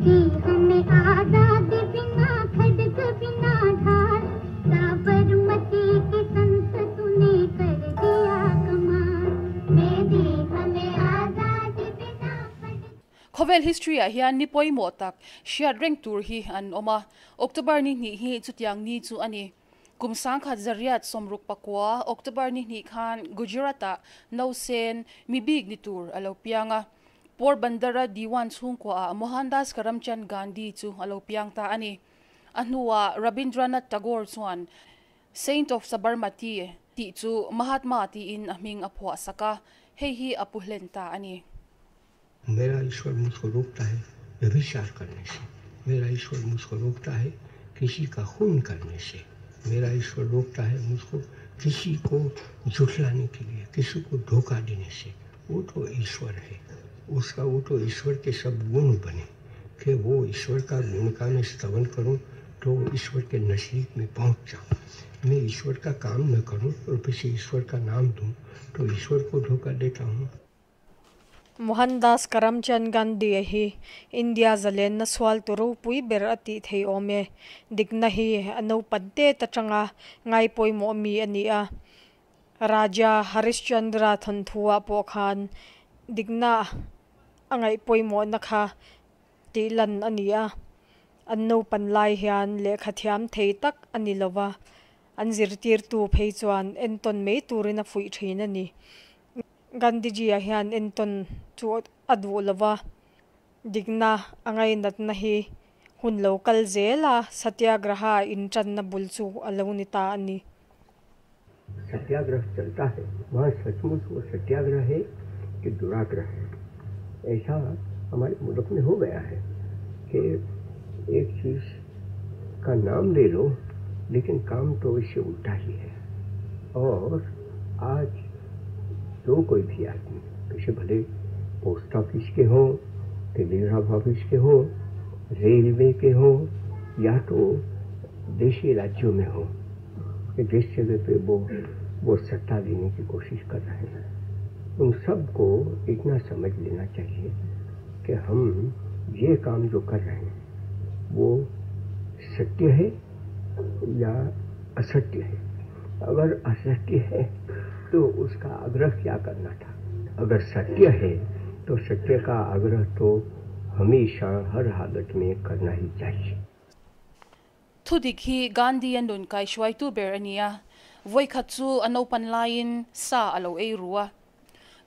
दी हमें आजादी बिना खड़ग बिना ढाल, साबरमती की संत तूने कर दिया कमाल। दे दी हमें आजादी बिना खड़ग। Khovel history a hian ni poimo tak shiat reng tur hi an oma October ni hi chutiang ni chu ani kumsang khat zariat somruk pakwa October ni khan Gujarata Nausen mibig ni tur alo pianga Porbandara Diwan chungkwa Mohandas Karamchand Gandhi chu alo piang ta ani anuwa Rabindranath Tagore chuan Saint of Sabarmati ti chu Mahatma ti in aming aphwa saka hei hi apuhlen ta ani मेरा ईश्वर मुझको रोकता है व्यभिचार करने से, मेरा ईश्वर मुझको रोकता है किसी का खून करने से, मेरा ईश्वर रोकता है मुझको किसी को झुठलाने के लिए, किसी को धोखा देने से। वो तो ईश्वर है, उसका वो तो ईश्वर के सब गुण बने कि वो ईश्वर का गुण का मैं स्तवन करूं तो ईश्वर के नज़दीक में पहुंच जाऊं। मैं ईश्वर का काम न करूं और किसी ईश्वर का नाम दूं तो ईश्वर को धोखा देता हूं। Mohandas Karamchand Gandhi hi India zalen na swal turu pui ber ati thei ome digna hi ano padte ta changa ngai poimo mi ania Raja Harishchandra Thanthua Pokhan digna angai poimo nakha tilan ania anno panlai hian lekha thiam thei tak ani lova anzir tir tu phei chuan enton mei turina fui thina ni Gandhiji a hian enton chu adu lova digna angai natna hi hun local zela satyagraha in channa bulchu aloni ta ani सत्याग्रह चलता है वहाँ सचमुच वो सत्याग्रह है कि दुराग्रह है। ऐसा हमारे मुल्क में हो गया है कि एक चीज का नाम ले लो लेकिन काम तो इससे उल्टा ही है। और आज जो कोई भी आदमी किसी भले पोस्ट ऑफिस के हों, टेलीग्राफ ऑफिस के हों, रेलवे के हों या तो देशी राज्यों में हो कि जिस जगह पे वो सत्ता लेने की कोशिश कर रहे हैं उन सबको इतना समझ लेना चाहिए कि हम ये काम जो कर रहे हैं वो सत्य है या असत्य है। अगर असत्य है तो उसका आग्रह क्या करना था, अगर सत्य है तो सत्य का आग्रह तो हमेशा हर हालत में करना ही चाहिए। Thudik hi Gandhi andun kai shwai tu ber ania voi khatchu ano panlain sa alo ei ruwa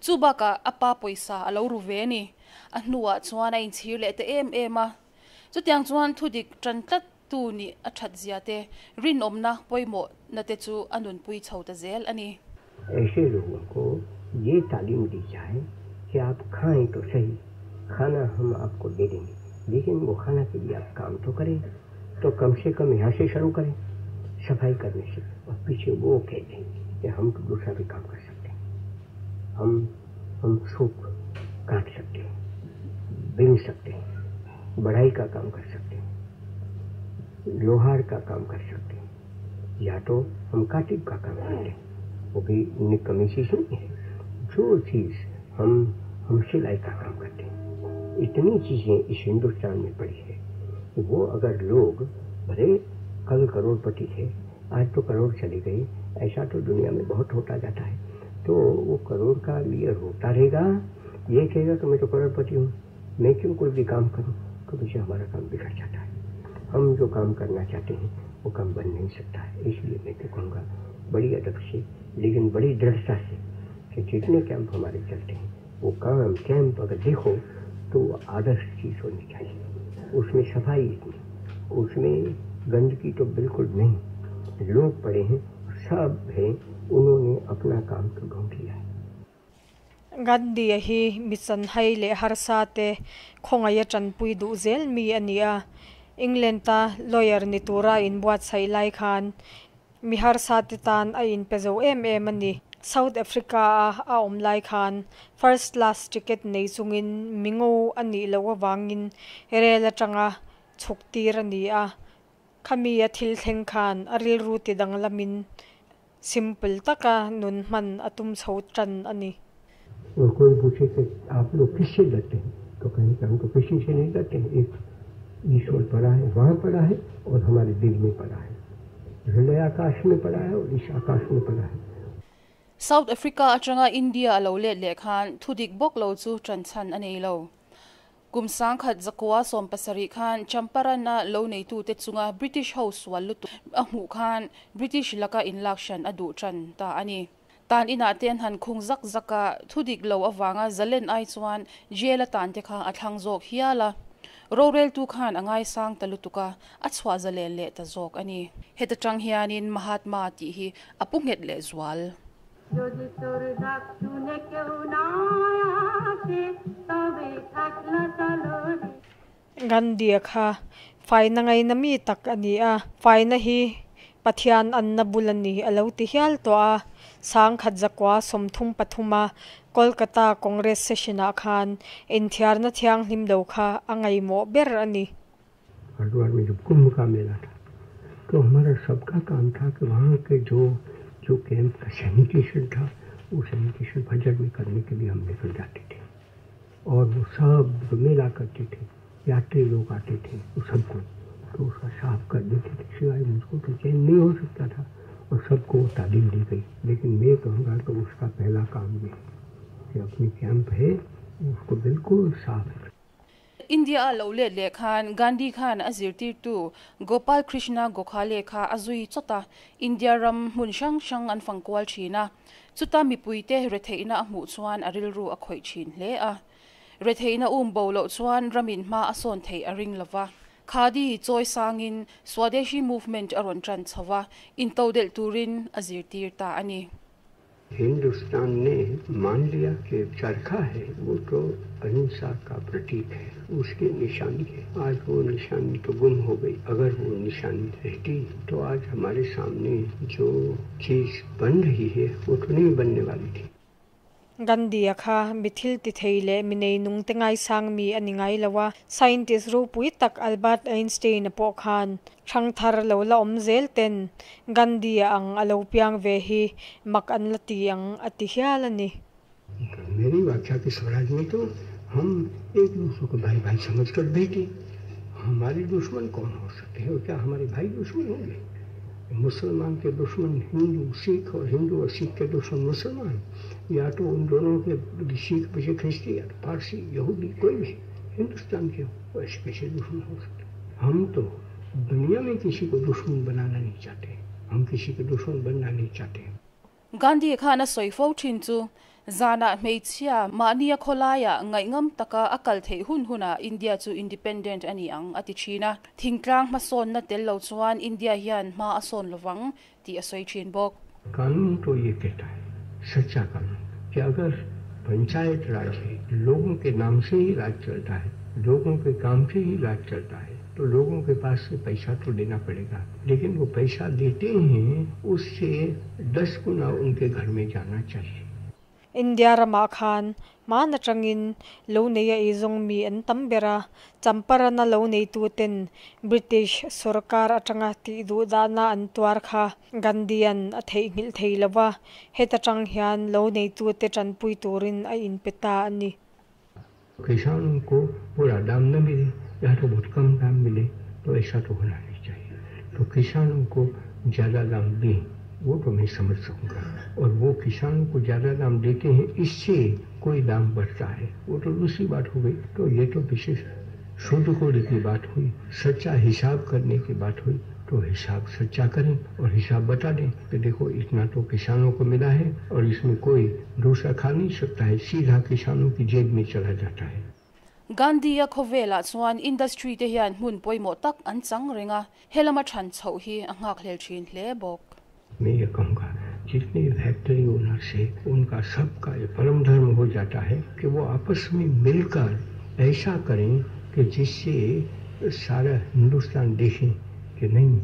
chuba ka apa poisa alo ruve ni anuwa chuana in thirle te ema chutiang chuan thudik trantat tu ni athat ziate rin omna poimo nate chu anun pui chhota zel ani ऐसे लोगों को ये तालीम दी जाए कि आप खाएं तो सही, खाना हम आपको दे देंगे लेकिन वो खाना के लिए आप काम तो करें, तो कम से कम यहाँ से शुरू करें सफाई करने से और पीछे वो कह दें कि हम तो दूसरा भी काम कर सकते हैं, हम सूप काट सकते हैं, बीन सकते हैं, बढ़ाई का काम कर सकते हैं, लोहार का काम कर सकते हैं या तो हम काटिब का काम करते हैं, वो भी निकम्मी चीज नहीं है। जो चीज हम सिलाई का काम करते हैं, इतनी चीजें इस हिंदुस्तान में पड़ी है कि वो अगर लोग भले कल करोड़पति थे आज तो करोड़ चली गई, ऐसा तो दुनिया में बहुत होता जाता है, तो वो करोड़ का लिए रोता रहेगा, ये कहेगा कि मैं तो करोड़पति हूँ, मैं क्यों कोई भी काम करूँ, तो पीछे हमारा काम बिगड़ जाता है। हम जो काम करना चाहते हैं वो काम बन नहीं सकता है। इसलिए मैं तो कहूँगा बड़ी अदब से लेकिन बड़ी दृढ़ता से कि जितने कैंप हमारे चलते हैं वो काम कैंप अगर देखो तो आदर्श चीज होनी चाहिए, उसमें सफाई इतनी, उसमें गंदगी तो बिल्कुल नहीं, लोग पड़े हैं सब हैं, उन्होंने अपना काम तो ढूंढ लिया है। Gandhi hi misan haile harsate khongaya chanpui du zel mi ania England ta lawyer ni tura in buat sai lai khan mi harsate tan a in pezo ani South Africa a lai khan first class ticket nei chungin mingo ani lowa wangin rela changa chuktir ani a khami a thil thleng khan aril ruti danglamin simple taka nun man atum chho tran ani और कोई पूछे कि आप लोग किससे डरते हैं तो तो कहीं हम तो किसी से नहीं करते हैं, एक ईश्वर पड़ा है, वहाँ पड़ा है और हमारे दिल में पड़ा है, हृदय आकाश में पड़ा है और इस आकाश में पड़ा है. South Africa atanga India lo le le khan thudik bok lo chu tranchan anei lo kumsang khat zakwa som pasari khan champarana lo nei tu te chunga British House wal tu amu khan British laka election adu tran ta ani tan ina ten han khungjak zaka thudik lo awanga zalen ai chuan jela tan te kha athang jok hiala Rorel tu khan angai sang talutuka achwa zalen le ta jok ani heta tang hianin Mahatma ti hi apunget le zwal Gandia kha faina ngai nami tak ani a faina hi pathian anna bulani alo ti hial to a sang khat zakwa somthum pathuma Kolkata Congress session a khan inthiar na thiang hlim do kha angai mo ber ani Haridwar में जब कुंभ का मेला था तो हमारा सबका काम था कि वहाँ के जो कैंप का सैनिटेशन था वो सैनिटेशन फजर में करने के लिए हम निकल जाते थे और वो सब मेला करते थे, यात्री लोग आते थे, वो सबको तो उसका साफ कर देते थे, सिवाय मुझको तो चैन नहीं हो सकता था और सबको तालीम दी गई. लेकिन मैं कहूँगा तो उसका पहला काम ये है कि अपनी कैंप है उसको बिल्कुल साफ है. India lo le le khan Gandhi khan azirtir tu Gopal Krishna Gokhale kha azui chota India ram munshang shang an fangkwal china chuta mi puite retheina mu chuan aril ru a khoi chin le a retheina bolo chuan ramin ma ason thei aring lova khadi choi sangin swadeshi movement aron tran chawa intodel turin azirtir ta ani Hindustan ने मान लिया कि चरखा है वो तो अहिंसा का प्रतीक है, उसकी निशानी है. आज वो निशानी तो गुम हो गई. अगर वो निशानी रहती तो आज हमारे सामने जो चीज बन रही है वो तो नहीं बनने वाली थी. Gandia kha mithil ti theile minei nung tengai sangmi aningai lawa scientist ro pui tak Albert Einstein po khan thangthar lo la omzel ten Gandia ang alo piang ve hi mak an lati ang ati hialani. मेरी व्याख्या के स्वराज में तो हम एक दूसरे को भाई भाई समझकर बैठे. हमारे दुश्मन कौन हो सकते हैं और क्या हमारे भाई दुश्मन होंगे? मुसलमान के दुश्मन हिंदू सिख और हिंदू और सिख के दुश्मन मुसलमान, या तो उन दोनों के सिख पीछे खींचती या तो पारसी यहूदी कोई भी हिंदुस्तान के ऐसे कैसे दुश्मन हो सकते. हम तो दुनिया में किसी को दुश्मन बनाना नहीं चाहते, हम किसी के दुश्मन बनना नहीं चाहते. Gandhi khana soifo chinchu zana meichia mania kholaya ngaingam taka akal thei huna India chu independent ani ang ati china thingtlang ma son na tel lo chuan India hian ma ason lowang ti asoi chin bok. कानून तो ये कहता है, सच्चा कानून, कि अगर पंचायत राज है, लोगों के नाम से ही राज चलता है, लोगों के काम से ही राज चलता है, तो लोगों के पास से पैसा तो देना पड़ेगा. लेकिन वो पैसा देते हैं उससे 10 गुना उनके घर में जाना चाहिए. India rama khan ma na tangin lo neya izong mi an tambera champara na lo nei tu ten British sarkar atanga ti du dana an twar kha Gandhian a thei ngil thei lawa heta tang hian lo nei tu te chan pui turin a in peta ani. किसानों को पूरा दाम न मिले या तो बहुत कम दाम मिले तो ऐसा तो होना नहीं चाहिए. तो किसानों को ज़्यादा दाम दें वो तो मैं समझ सकूँगा, और वो किसानों को ज़्यादा दाम देते हैं इससे कोई दाम बढ़ता है वो तो दूसरी बात हो गई. तो ये तो विशेष शुद्ध कोड़ी की बात हुई, सच्चा हिसाब करने की बात हुई. तो हिसाब सच्चा करें और हिसाब बता दें कि देखो इतना तो किसानों को मिला है और इसमें कोई दूसरा खा नहीं सकता है, सीधा किसानों की जेब में चला जाता है. Gandhi ya khovela chuan industry te hian mun poimo tak an chang renga helama than chho hi anga khlel thin hle bok. मैं ये कहूँगा जितने फैक्ट्री ओनर से उनका सबका ये परम धर्म हो जाता है कि वो आपस में मिलकर ऐसा करें कि जिससे सारा हिंदुस्तान देखे कि नहीं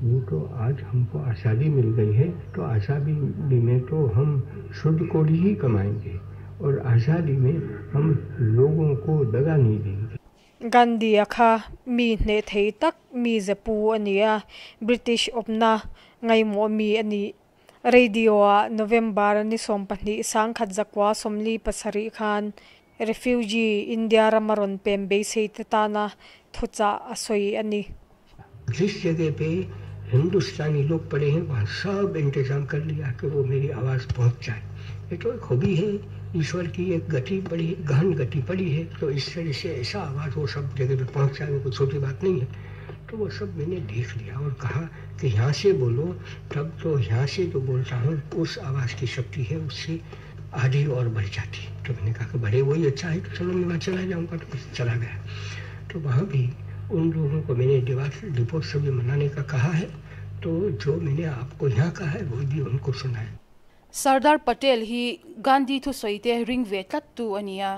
वो तो आज हमको आज़ादी मिल गई है, तो आज़ादी में तो हम शुद्ध कोड़ी ही कमाएंगे और आज़ादी में हम लोगों को दगा नहीं देंगे. Gandhi akha mi ne thei tak mi zepu ania British opna ngai mo mi ani radio a November ni sompani sang khat zakwa somli pasari khan refugee India ramaron pembe sei tana thucha asoi ani जिस जगह पे हिंदुस्तानी लोग पड़े हैं वहाँ सब इंतजाम कर लिया कि वो मेरी आवाज़ पहुँच जाए। ये तो एक हॉबी है, ईश्वर की एक गति बड़ी गहन गति पड़ी है, तो इस तरह से ऐसा आवाज़ वो सब जगह पे पहुँच जाए कोई छोटी बात नहीं है। तो वो सब मैंने देख लिया और कहा कि यहाँ से बोलो, तब तो यहाँ से जो बोलता हूँ उस आवाज़ की शक्ति है उससे आधी और बढ़ जाती। तो मैंने कहा कि बड़े वही अच्छा है, तो चलो मैं वहाँ चला जाऊँगा। तो चला गया। तो वहाँ भी उन लोगों को मैंने दीपोत्सव भी मनाने का कहा है, तो जो मैंने आपको यहाँ कहा है वो भी उनको सुना है। सरदार पटेल ही गांधी थु सोइते रिंग वे तत्तु अनिया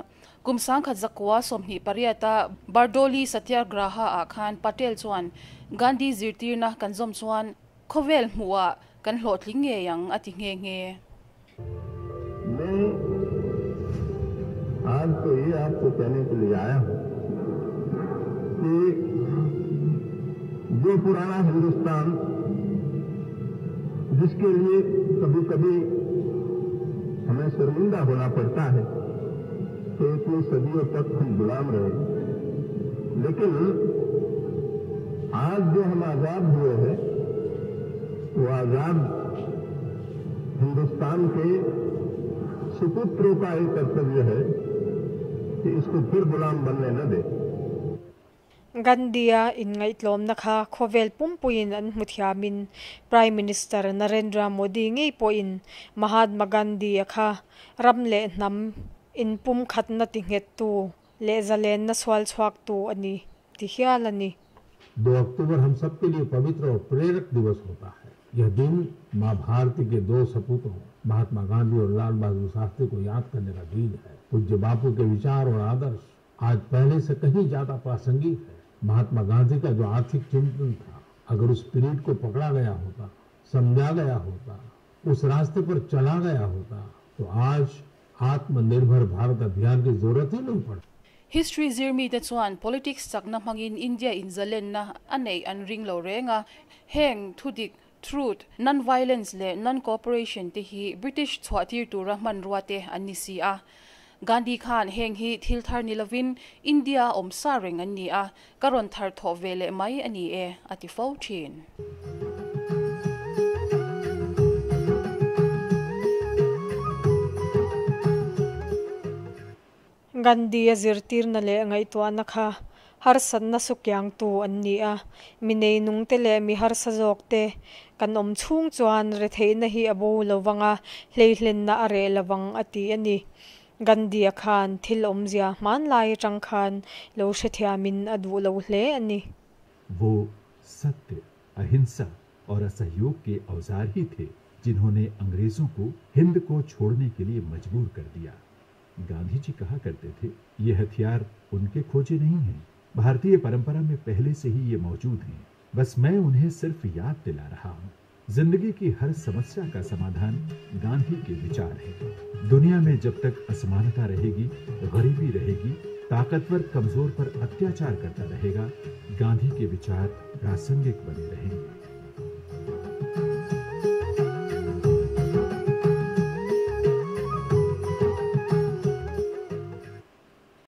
कुमसांग खजकवा सोमही परियाता बारडोली सत्याग्रह आखान पटेल चुआन गांधी जिरतीरना कंजोम चुआन खोवेल हुआ कन लोटलिंगे yang अतिंगे मैं आज तो ये आपको कहने के लिए आया हूँ कि जो पुराना हिंदुस्तान जिसके लिए कभी कभी हमें शर्मिंदा होना पड़ता है कि इतनी सदियों तक हम गुलाम रहे, लेकिन आज जो हम आजाद हुए हैं वो आजाद हिंदुस्तान के सुपुत्रों का एक कर्तव्य है कि इसको फिर गुलाम बनने न दे। Gandia in ngai tlom nakha khovel pumpuin an muthiamin Prime Minister Narendra Modi ngei poin Mahatma Gandhi akha ramle nam in pum khatna tinget tu le zalen na swal chhuak tu ani tihial ani 2 अक्टूबर हम सबके लिए पवित्र और प्रेरक दिवस होता है। यह दिन मां भारती के 2 सपूतों महात्मा गांधी और लाल बहादुर शास्त्री को याद करने का दिन है। पूज्य बापू के विचार और आदर्श आज पहले से कहीं ज्यादा प्रासंगिक है। महात्मा गांधी का जो आर्थिक चिंतन था, अगर उस पीरियड को पकड़ा गया होता, समझा गया होता, उस रास्ते पर चला गया होता, तो आज आत्मनिर्भर भारत अभियान की जरूरत ही नहीं पड़ती। History zirmi te chuan politics chakna mangin India in zalen na anei an ring lo renga heng thudik truth non-violence le non-cooperation te hi British chhuatir tu rahman ruate anisi a Gandhi Khan heng hi thilthar nilovin India omsa reng ani a karon thar tho vele mai ani e ati fo thin Gandhi azirtir na le ngai to anakha har san na sukyang tu anni a minei nung te le mi har sajok te kan om chung chuan re theina hi abo lowanga hleihlen na are lawang ati ani Gandhi khan thil omzia man lai tang khan lo shethiamin adu lo hle ani वो सत्य, अहिंसा और असहयोग के औजार ही थे जिन्होंने अंग्रेजों को हिंद को छोड़ने के लिए मजबूर कर दिया। गांधी जी कहा करते थे, ये हथियार उनके खोजे नहीं हैं, भारतीय परंपरा में पहले से ही ये मौजूद हैं, बस मैं उन्हें सिर्फ याद दिला रहा हूँ। जिंदगी की हर समस्या का समाधान गांधी के विचार है। दुनिया में जब तक असमानता रहेगी, गरीबी रहेगी, ताकतवर कमजोर पर अत्याचार करता रहेगा, गांधी के विचार प्रासंगिक बने रहेंगे।